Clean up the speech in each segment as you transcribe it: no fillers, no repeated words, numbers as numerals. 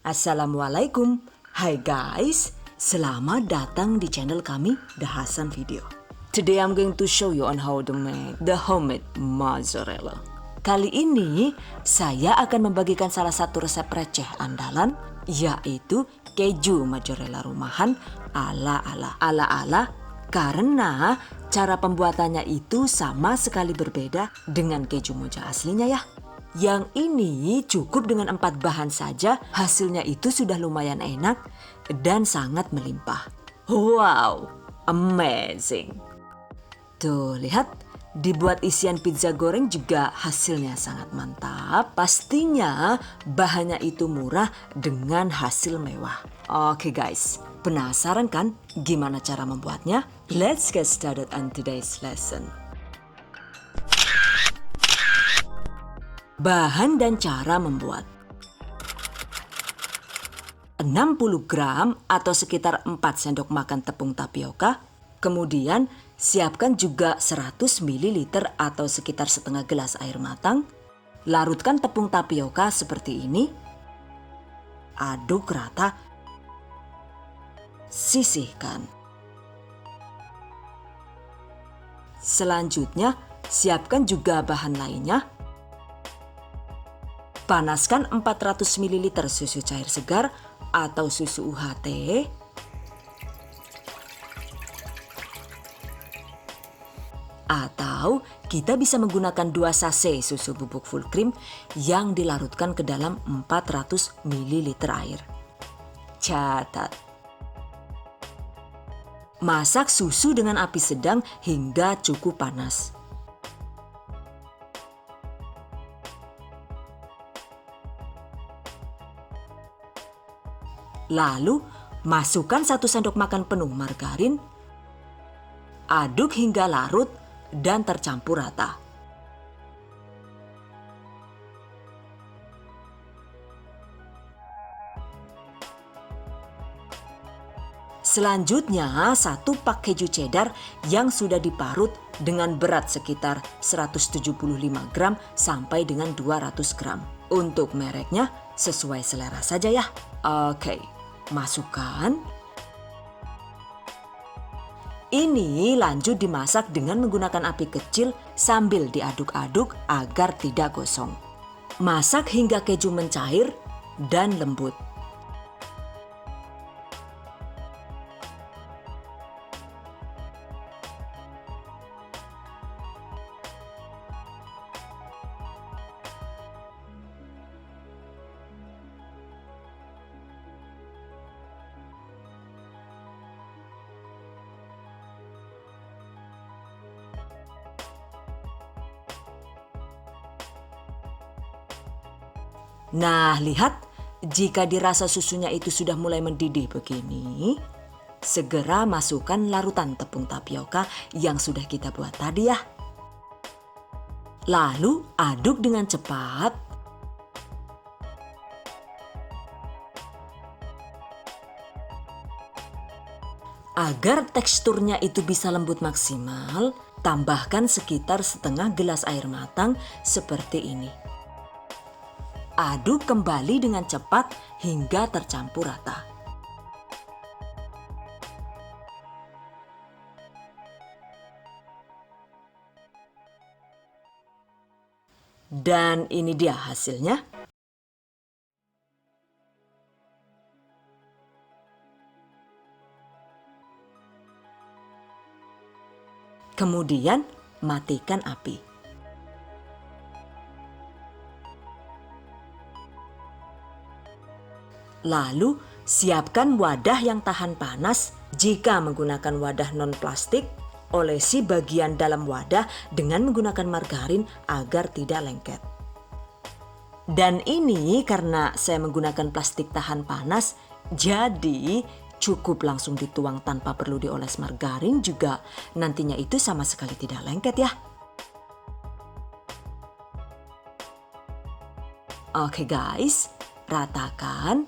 Assalamualaikum. Hai guys, selamat datang di channel kami, The Hasan Video. Today I'm going to show you on how to make the homemade mozzarella. Kali ini saya akan membagikan salah satu resep receh andalan, yaitu keju mozzarella rumahan ala-ala karena cara pembuatannya itu sama sekali berbeda dengan keju moza aslinya ya. Yang ini cukup dengan 4 bahan saja, hasilnya itu sudah lumayan enak dan sangat melimpah. Wow, amazing. Tuh lihat, dibuat isian pizza goreng juga hasilnya sangat mantap. Pastinya bahannya itu murah dengan hasil mewah. Oke guys, penasaran kan gimana cara membuatnya? Let's get started on today's lesson. Bahan dan cara membuat. 60 gram atau sekitar 4 sendok makan tepung tapioka. Kemudian siapkan juga 100 ml atau sekitar setengah gelas air matang. Larutkan tepung tapioka seperti ini. Aduk rata. Sisihkan. Selanjutnya siapkan juga bahan lainnya. Panaskan 400 ml susu cair segar atau susu UHT. Atau kita bisa menggunakan 2 sachet susu bubuk full cream yang dilarutkan ke dalam 400 ml air. Catat. Masak susu dengan api sedang hingga cukup panas. Lalu, masukkan 1 sendok makan penuh margarin, aduk hingga larut dan tercampur rata. Selanjutnya, 1 pak keju cheddar yang sudah diparut dengan berat sekitar 175 gram sampai dengan 200 gram. Untuk mereknya sesuai selera saja ya. Oke, masukkan. Ini lanjut dimasak dengan menggunakan api kecil sambil diaduk-aduk agar tidak gosong. Masak hingga keju mencair dan lembut. Nah, lihat, jika dirasa susunya itu sudah mulai mendidih begini, segera masukkan larutan tepung tapioka yang sudah kita buat tadi ya. Lalu aduk dengan cepat. Agar teksturnya itu bisa lembut maksimal, tambahkan sekitar setengah gelas air matang seperti ini. Aduk kembali dengan cepat hingga tercampur rata. Dan ini dia hasilnya. Kemudian matikan api. Lalu, siapkan wadah yang tahan panas. Jika menggunakan wadah non-plastik, olesi bagian dalam wadah dengan menggunakan margarin agar tidak lengket. Dan ini karena saya menggunakan plastik tahan panas, jadi cukup langsung dituang tanpa perlu dioles margarin juga. Nantinya itu sama sekali tidak lengket ya. Oke guys, ratakan.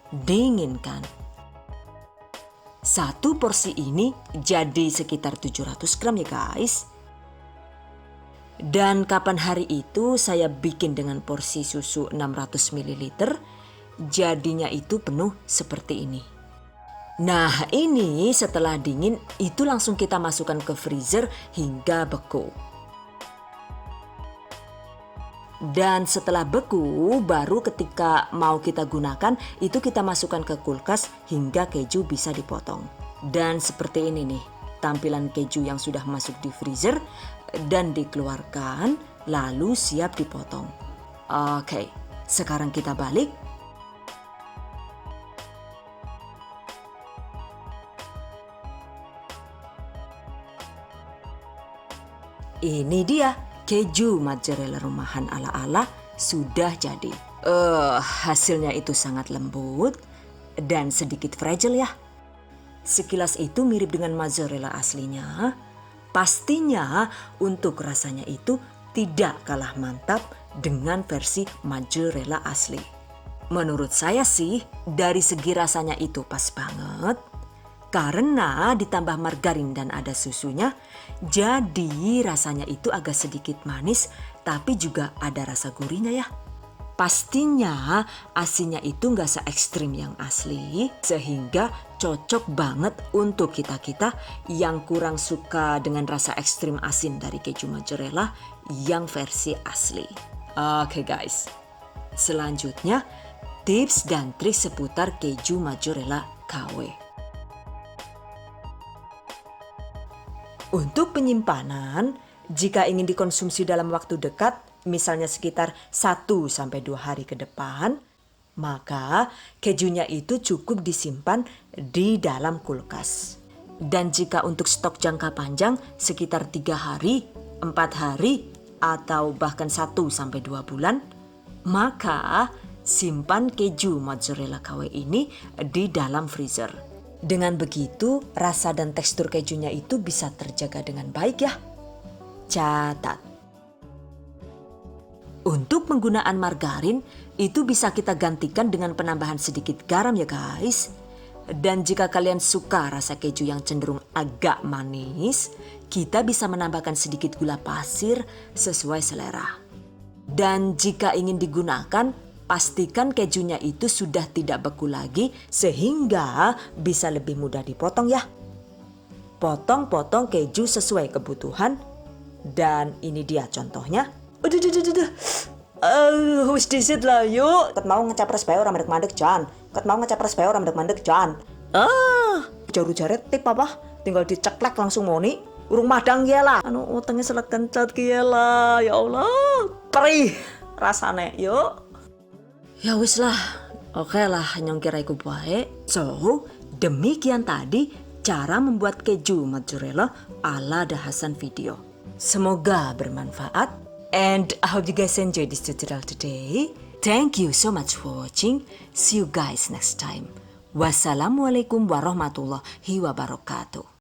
Dinginkan. Satu porsi ini jadi sekitar 700 gram ya guys. Dan kapan hari itu saya bikin dengan porsi susu 600 ml, jadinya itu penuh seperti ini. Nah ini setelah dingin itu langsung kita masukkan ke freezer hingga beku. Dan setelah beku baru ketika mau kita gunakan itu kita masukkan ke kulkas hingga keju bisa dipotong. Dan seperti ini nih tampilan keju yang sudah masuk di freezer dan dikeluarkan lalu siap dipotong. Oke, sekarang kita balik. Ini dia keju mozzarella rumahan ala-ala sudah jadi. Hasilnya itu sangat lembut dan sedikit fragile ya. Sekilas itu mirip dengan mozzarella aslinya. Pastinya untuk rasanya itu tidak kalah mantap dengan versi mozzarella asli. Menurut saya sih dari segi rasanya itu pas banget. Karena ditambah margarin dan ada susunya, jadi rasanya itu agak sedikit manis tapi juga ada rasa gurihnya ya. Pastinya asinnya itu nggak se-ekstrim yang asli sehingga cocok banget untuk kita-kita yang kurang suka dengan rasa ekstrim asin dari keju mozzarella yang versi asli. Oke guys, selanjutnya tips dan trik seputar keju mozzarella KW. Untuk penyimpanan, jika ingin dikonsumsi dalam waktu dekat, misalnya sekitar 1-2 hari ke depan, maka kejunya itu cukup disimpan di dalam kulkas. Dan jika untuk stok jangka panjang sekitar 3 hari, 4 hari, atau bahkan 1-2 bulan, maka simpan keju mozzarella KW ini di dalam freezer. Dengan begitu, rasa dan tekstur kejunya itu bisa terjaga dengan baik ya. Catat. Untuk penggunaan margarin, itu bisa kita gantikan dengan penambahan sedikit garam ya guys. Dan jika kalian suka rasa keju yang cenderung agak manis, kita bisa menambahkan sedikit gula pasir sesuai selera. Dan jika ingin digunakan, pastikan kejunya itu sudah tidak beku lagi sehingga bisa lebih mudah dipotong ya. Potong-potong keju sesuai kebutuhan. Dan ini dia contohnya. Wis disit lah yuk. Ket mau ngecapres bae ora mandek-mandek jan. Ket mau ngecapres bae ora mandek-mandek jan. Jaru jaret tip apa? Tinggal diceklek langsung moni. Urung madang ya lah. Anu utangnya selet kencet ya lah. Ya Allah. Perih rasane yuk. Ya wis lah, oke lah nyongkir iku bae. So, demikian tadi cara membuat keju mozzarella ala Dahasan video. Semoga bermanfaat. And I hope you guys enjoyed this tutorial today. Thank you so much for watching. See you guys next time. Wassalamualaikum warahmatullahi wabarakatuh.